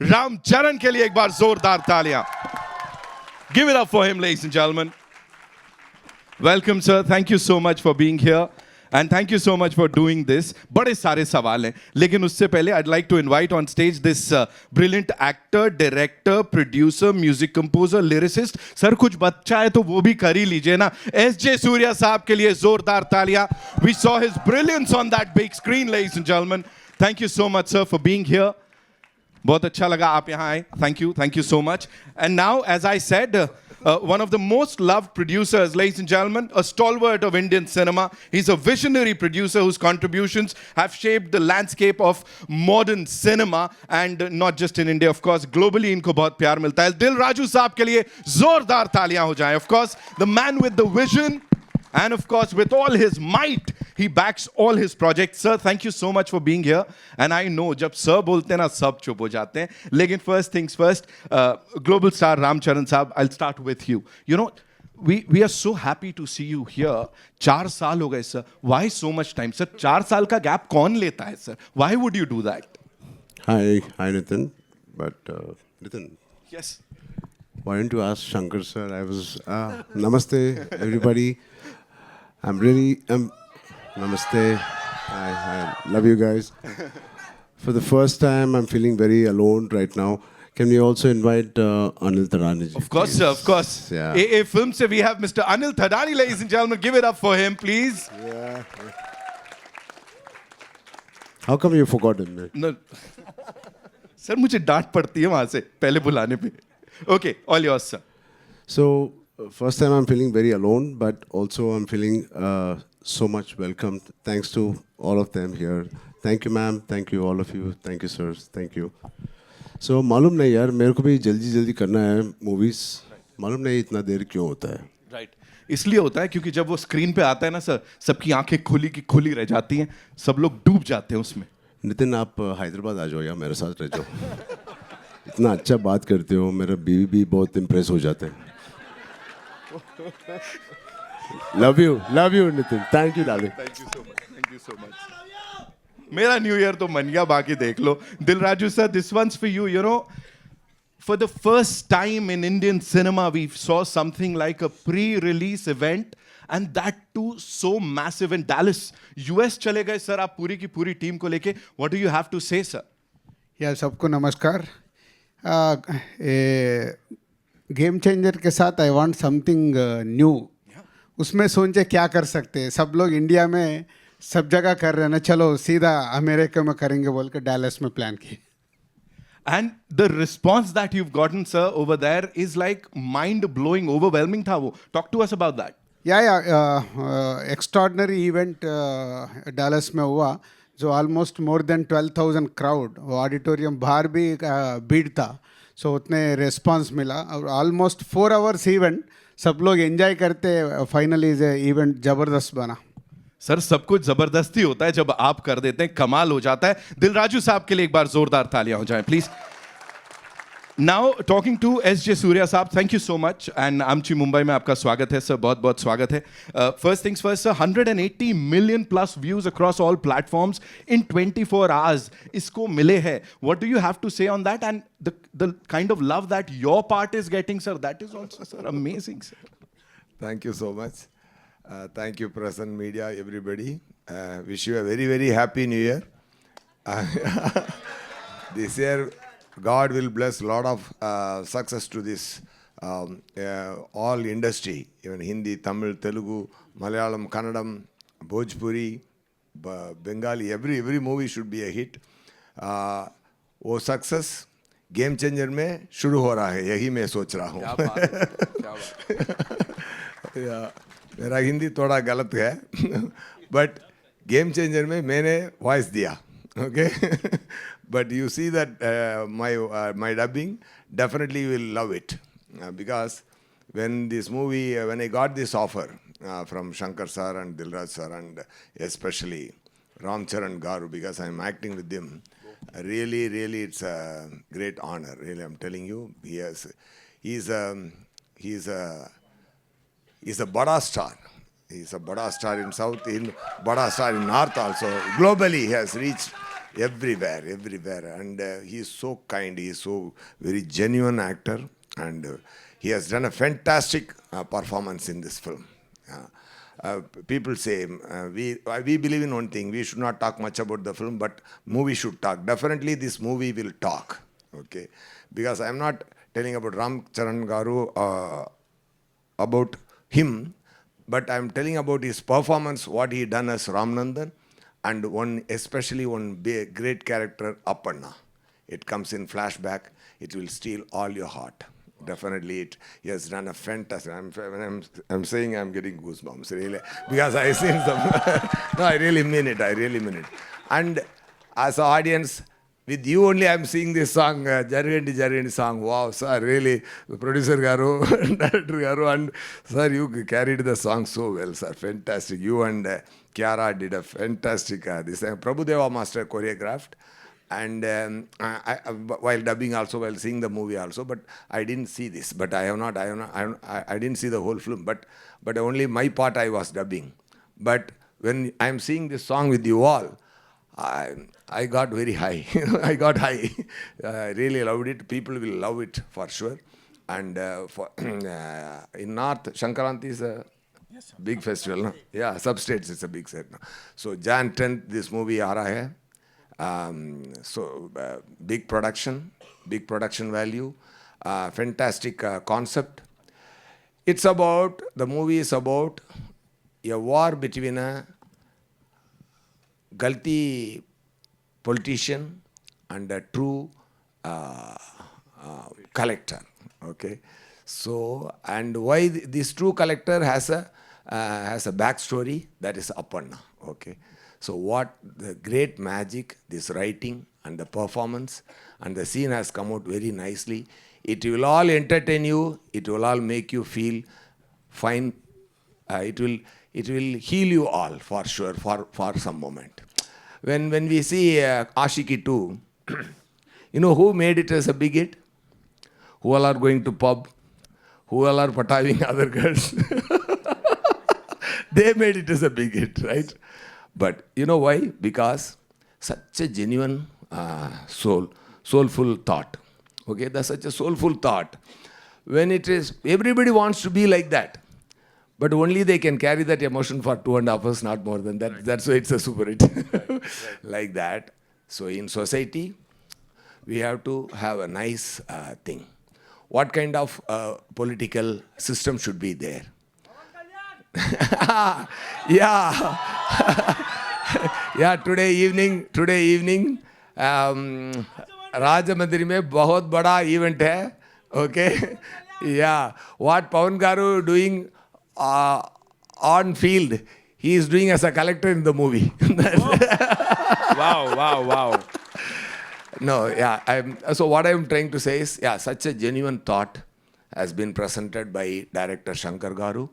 रामचरण के लिए एक बार जोरदार तालियां. Give it up for him, ladies and gentlemen. Welcome, sir. Thank you so much for being here. And thank you so much for doing this. बड़े सारे सवाल हैं, लेकिन उससे पहले I'd like to invite on stage this brilliant actor, director, producer, music composer, lyricist. Sir कुछ बच्चा है तो वो भी कर ही लीजिए ना. S.J. सूर्या साहब के लिए जोरदार तालियां. We saw his brilliance on that big screen, ladies and gentlemen. Thank you so much, sir, for being here. बहुत अच्छा लगा आप यहाँ आए. Thank you so much. And now, as I said, one of the most loved producers, ladies and gentlemen, a stalwart of Indian cinema. He's a visionary producer whose contributions have shaped the landscape of modern cinema, and not just in India, of course, globally इनको बहुत प्यार मिलता है. दिल राजू साहब के लिए जोरदार तालियां हो जाएं. Of course, the man with the vision, and of course, with all his might, he backs all his projects. Sir, thank you so much for being here. And I know, जब sir बोलते हैं ना, सब चुप हो जाते हैं. लेकिन first things first, global star Ramcharan साहब, I'll start with you. You know, we are so happy to see you here. 4 साल हो गए, sir. Why so much time, sir? 4 साल का gap कौन लेता है, sir? Why would you do that? Hi, Nitin. But Nitin, Yes. why don't you ask Shankar sir? Namaste, everybody. Namaste. I love you guys. For the first time, I'm feeling very alone right now. Can we also invite Anil Tarani? Of course, sir, of course. Yeah. AA Film se we have Mr. Anil Thadani, ladies and gentlemen. Give it up for him, please. Yeah. How come you forgot him? No. Sir मुझे डांट पड़ती है वहां से पहले बुलाने पे. Okay, all yours, sir. So, first time I'm feeling very alone, but also I'm feeling so much welcome. Thanks to all of them here. Thank you, ma'am. Thank you, all of you. Thank you, sirs. Thank you. So, मालूम नहीं यार, मेरे को भी जल्दी करना है movies. मालूम नहीं इतना देर क्यों होता है. Right. इसलिए होता है क्योंकि जब वो स्क्रीन पे आता है ना सर, सबकी आंखें खुली की खुली रह जाती हैं, सब लोग डूब जाते हैं उसमें. नितिन आप हैदराबाद आ जाओ या मेरे साथ रह जाओ. इतना अच्छा बात करते हो, मेरा बीवी भी बहुत इम्प्रेस हो जाते हैं. Love you Nitin. Thank you darling. Thank you so much. मेरा न्यू ईयर तो मन गया, बाकी देख लो. दिल Raju sir, this one's for you. You know, for the first time in Indian cinema, we saw something like a pre-release event, and that too so massive in Dallas. US चले गए sir आप पूरी की पूरी टीम को लेके. What do you have to say, sir? या सबको नमस्कार. गेम चेंजर के साथ आई वांट समथिंग न्यू. उसमें सोचे क्या कर सकते हैं. सब लोग इंडिया में सब जगह कर रहे हैं ना, चलो सीधा अमेरिका में करेंगे बोल के डैलस में प्लान की. And the response that you've gotten, sir, over there is like mind-blowing, overwhelming था वो. Talk to us about that. या एक्स्ट्राऑर्डिनरी इवेंट डैलस में हुआ, जो ऑलमोस्ट मोर देन 12,000 क्राउड. वो ऑडिटोरियम बाहर भी भीड़ था. सो उतने रिस्पांस मिला और ऑलमोस्ट 4 आवर्स इवेंट. सब लोग एंजॉय करते. फाइनली इवेंट ज़बरदस्त बना. सर सब कुछ जबरदस्ती होता है, जब आप कर देते हैं कमाल हो जाता है. दिल राजू साहब के लिए एक बार जोरदार तालियां हो जाएं please. Now talking to S.J. Suriya साहब, thank you so much. And आमची मुंबई में आपका स्वागत है सर, बहुत बहुत स्वागत है. First things first sir, 180 million plus views across all platforms in 24 hours इसको मिले हैं. What do you have to say on that, and the kind of love that your part is getting, sir, that is also sir amazing, sir. Thank you so much. Thank you, press and media, everybody. Wish you a very, very happy New Year. This year, God will bless a lot of success to this all industry, even Hindi, Tamil, Telugu, Malayalam, Kannadam, Bhojpuri, Bengali. Every movie should be a hit. वो success game changer में शुरू हो रहा है, यही मैं सोच रहा हूँ. मेरा हिंदी थोड़ा गलत है, बट गेम चेंजर में मैंने वॉइस दिया. Okay, but you see that my dubbing, definitely you will love it, because when I got this offer from Shankar sir and Dilraj sir and especially Ramcharan Garu, because I'm acting with him, really it's a great honor. Really, I'm telling you, he's a Bada star. He's a Bada star in South, in Bada star in North also. Globally, he has reached everywhere, everywhere. And he is so kind, he is so very genuine actor, and he has done a fantastic performance in this film. People say we believe in one thing: we should not talk much about the film, but movie should talk. Definitely, this movie will talk. Okay, because I am not telling about Ram Charan Garu about him, but I am telling about his performance, what he done as Ramnandan, and especially one big, great character, Appanna. It comes in flashback. It will steal all your heart. Definitely, he has done a fantastic. When I'm saying, I'm getting goosebumps really, because I seen some. No, I really mean it. I really mean it. And as an audience, with you only, I'm seeing this song, Jarigandi song. Wow, sir, really, the producer Garu, director Garu, and sir, you carried the song so well, sir. Fantastic. You and Kiara did a fantastic. This Prabhudeva Master choreographed. And while dubbing also, while seeing the movie also, but I didn't see this. But I didn't see the whole film. But only my part I was dubbing. But when I'm seeing this song with you all, I got very high. I got high. I really loved it. People will love it for sure. And in North, Shankaranti is a big festival. No? Yeah, substates it's a big set. No? So Jan 10th, this movie aa raha hai. Big production value, fantastic concept. The movie is about a war between a Galti politician and a true collector. Okay, so and why this true collector has a backstory, that is Appanna. Okay. So what the great magic, this writing and the performance and the scene has come out very nicely. It will all entertain you. It will all make you feel fine. It will heal you all for sure for some moment. When we see Ashiki 2, you know who made it as a big hit? Who all are going to pub? Who all are pataving other girls? They made it as a big hit, right? But you know why? Because such a genuine soulful thought. Okay, that's such a soulful thought. When it is, everybody wants to be like that. But only they can carry that emotion for 2.5 hours, not more than that. Right. That's why it's a super hit. Right. Like that. So in society, we have to have a nice thing. What kind of political system should be there? Yeah. Yeah, today evening Rajamandri में बहुत बड़ा event है. Okay. Yeah. What Pawan Garu doing on field, he is doing as a collector in the movie. Wow. No, yeah. So what I'm trying to say is, yeah, such a genuine thought has been presented by director Shankar Garu.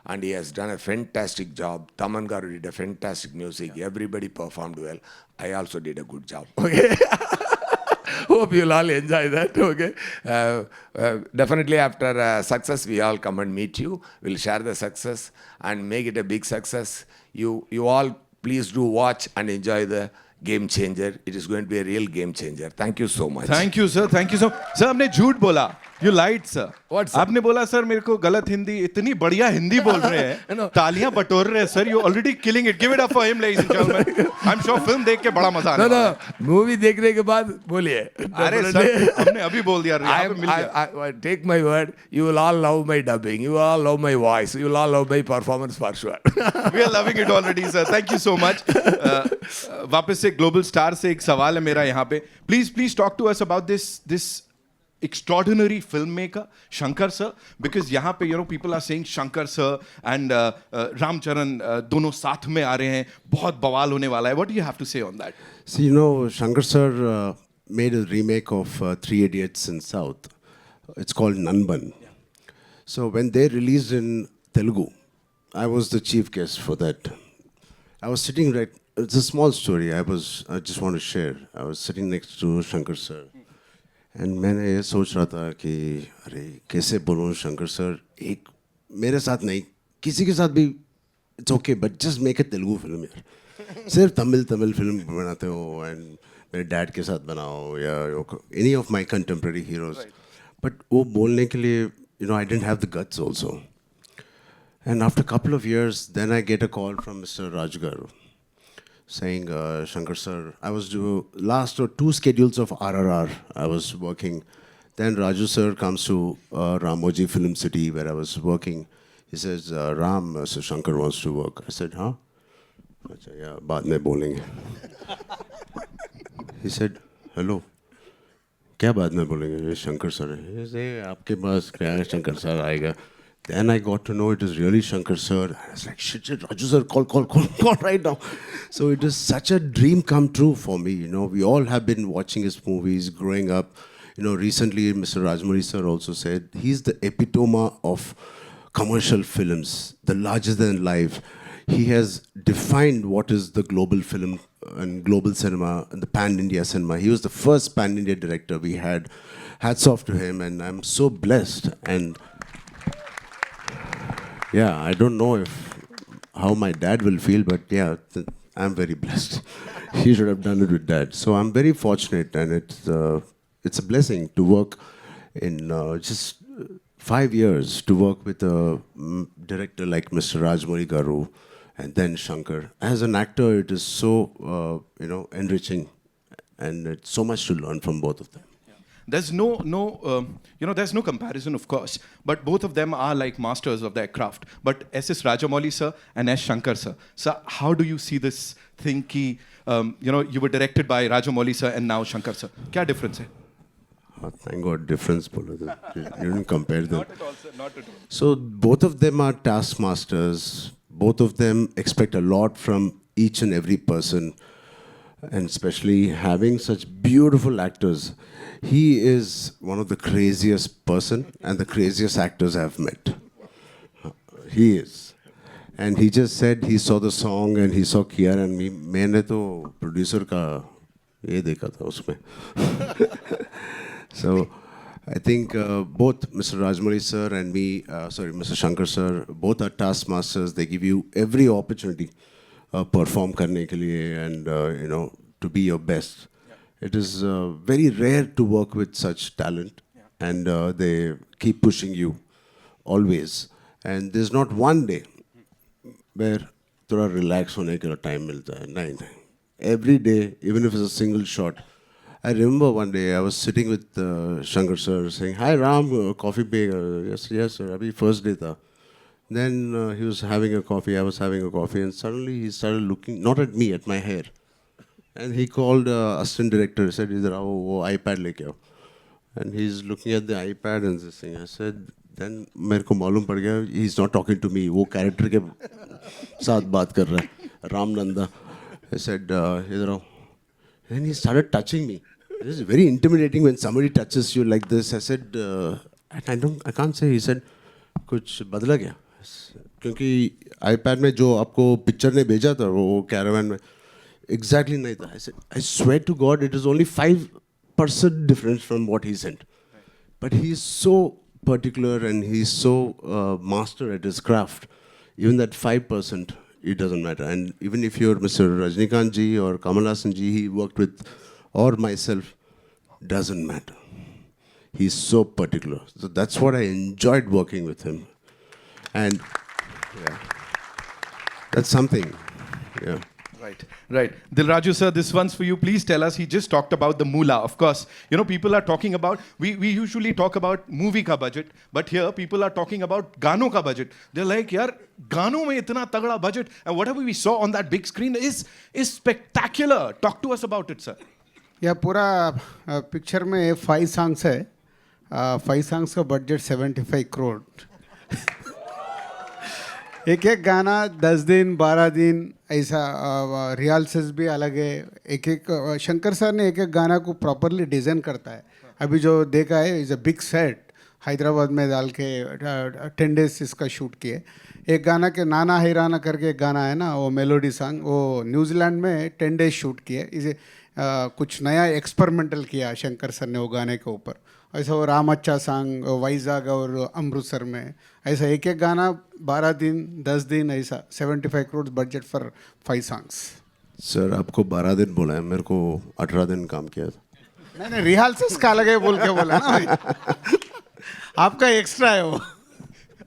And he has done a fantastic job. Taman Garu did a fantastic music. Yeah. Everybody performed well. I also did a good job. Okay. Hope you'll all enjoy that. Okay. Definitely after success, we all come and meet you. We'll share the success and make it a big success. You all please do watch and enjoy the Game Changer. It is going to be a real game changer. Thank you so much. Thank you, sir. Thank you so much. Sir, आपने झूठ बोला. You lied, sir. What, sir? आपने बोला sir मेरे को गलत हिंदी, इतनी बढ़िया हिंदी बोल रहे हैं. No. तालियां बटोर रहे हैं sir. You already killing it. Give it up for him, ladies and gentlemen. I'm sure film देख के बड़ा मजा आने वाला है. No. Movie देखने के बाद बोलिए. अरे सर, हमने अभी बोल दिया. I take my word. You will all love my dubbing. You will all love my voice. You will all love my performance for sure. We are loving it already, sir. Thank you so much. वापस से global star से एक सवाल है मेरा यहाँ पे. Please talk to us about this extraordinary filmmaker Shankar sir, because यहाँ पे people are saying Shankar sir and Ram Charan दोनों साथ में आ रहे हैं, बहुत बवाल होने वाला है. What do you have to say on that? See, Shankar sir made a remake of Three Idiots in South. It's called Nanban. Yeah. So when they released in Telugu, I was the chief guest for that. I was sitting it's a small story I just want to share. I was sitting next to Shankar sir. And मैंने ये सोच रहा था कि अरे कैसे बोलूँ Shankar sir, एक मेरे साथ नहीं किसी के साथ भी it's okay, but just make a Telugu film यार. सिर्फ तमिल फिल्म बनाते हो एंड मेरे डैड के साथ बनाओ या any of my contemporary heroes, but वो बोलने के लिए I don't have the guts also. And after a couple of years, then I get a call from Mr. Rajgaru saying, Shankar sir, I was last 2 schedules of RRR, I was working. Then Raju sir comes to Ramoji Film City where I was working. He says, Ram, Sir Shankar wants to work. I said, huh? I said, yeah, baad mein bolenge. He said, hello. क्या बाद में बोलेंगे? ये Shankar sir है. He said, आपके पास क्या है? Shankar sir आएगा. Then I got to know it is really Shankar sir. And I was like, shit, Raju sir, call right now. So it is such a dream come true for me. We all have been watching his movies growing up. Recently Mr. Rajmouli sir also said he's the epitome of commercial films, the larger than life. He has defined what is the global film and global cinema and the pan-India cinema. He was the first pan-India director we had. Hats off to him, and I'm so blessed. And yeah, I don't know how my dad will feel, but yeah, I'm very blessed. He should have done it with dad. So I'm very fortunate, and it's a blessing to work in just 5 years to work with a director like Mr. Rajmouli Garu, and then Shankar. As an actor, it is so enriching, and it's so much to learn from both of them. There's there's no comparison, of course, but both of them are like masters of their craft. But S.S. Rajamouli sir and S. Shankar sir. So how do you see this thing ki, you were directed by Rajamouli sir and now Shankar sir? Kya difference hai? Thank God, difference. You didn't compare them. Not at all, sir. Not at all. So both of them are taskmasters. Both of them expect a lot from each and every person, and especially having such beautiful actors. He is one of the craziest person and the craziest actors I've met. He is. And he just said he saw the song and he saw Kiara and me. मैंने तो producer का ये देखा था उसमें. So I think both Mr. Rajmouli sir and me, Mr. Shankar sir, both are taskmasters. They give you every opportunity perform करने के लिए and to be your best. It is very rare to work with such talent, and they keep pushing you always. And there's not one day where थोड़ा relax होने के लिए time मिलता है. नहीं. Every day, even if it's a single shot. I remember one day I was sitting with Shankar sir saying, "Hi Ram, coffee bag." Yes sir. Abhi first day tha. Then he was having a coffee, I was having a coffee, and suddenly he started looking not at me, at my hair. And he called assistant director. He said, "Idhar aao, wo iPad leke aao." And he's looking at the iPad and this thing. I said, then मेरे को मालूम पड़ गया he's not talking to me. वो character के साथ बात कर रहा है. Ram Nanda. I said, "Idhar aao." Then he started touching me. It is very intimidating when somebody touches you like this. I said, I can't say. He said, कुछ बदला क्या? क्योंकि iPad में जो आपको पिक्चर ने भेजा था वो कैरावन में exactly नहीं था. I said, I swear to God, it is only 5% difference from what he sent. But he is so particular and he is so master at his craft. Even that 5%, it doesn't matter. And even if you're Mr. Rajnikant ji or Kamal Haasan ji, he worked with, or myself, doesn't matter. He's so particular. So that's what I enjoyed working with him. And yeah, that's something. Yeah. Right. Dilraju sir, this one's for you. Please tell us, he just talked about the moolah. Of course, people are talking about, we usually talk about movie ka budget, but here people are talking about gano ka budget. They're like, yaar, gano mein itna tagda budget, and whatever we saw on that big screen is spectacular. Talk to us about it, sir. या पूरा picture में 5 songs है. 5 songs का budget 75 crore. एक एक गाना 10 दिन 12 दिन ऐसा रिहर्सल्स भी अलग है. एक एक शंकर सर ने एक एक गाना को प्रॉपरली डिज़ाइन करता है. अभी जो देखा है is a big set. Hyderabad में डाल के 10 डेज इसका शूट किए. एक गाना के नाना हैराना करके एक गाना है ना, वो मेलोडी सॉन्ग, वो न्यूजीलैंड में 10 डेज शूट किए. इसे कुछ नया एक्सपेरिमेंटल किया शंकर सर ने वो गाने के ऊपर. ऐसा वो राम अच्छा सॉन्ग वाइजाग और अमृतसर में, ऐसा एक एक गाना 12 दिन 10 दिन, ऐसा 75 crore budget for 5 songs. Sir आपको 12 दिन बोला है, मेरे को 18 दिन काम किया था। मैंने रिहर्सल्स का अलग है बोल के बोला ना भाई। आपका एक्स्ट्रा है वो।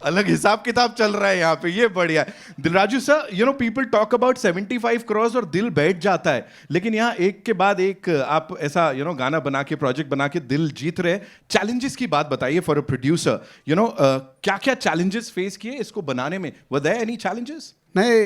अलग हिसाब किताब चल रहा है यहाँ पे, ये बढ़िया है। Dil Raju sir, you know people talk about 75 crore और दिल बैठ जाता है, लेकिन यहाँ एक के बाद एक आप ऐसा गाना बना के, प्रोजेक्ट बना के दिल जीत रहे। चैलेंजेस की बात बताइए फॉर अ प्रोड्यूसर, क्या क्या चैलेंजेस फेस किए इसको बनाने में? Were there any challenges? नहीं,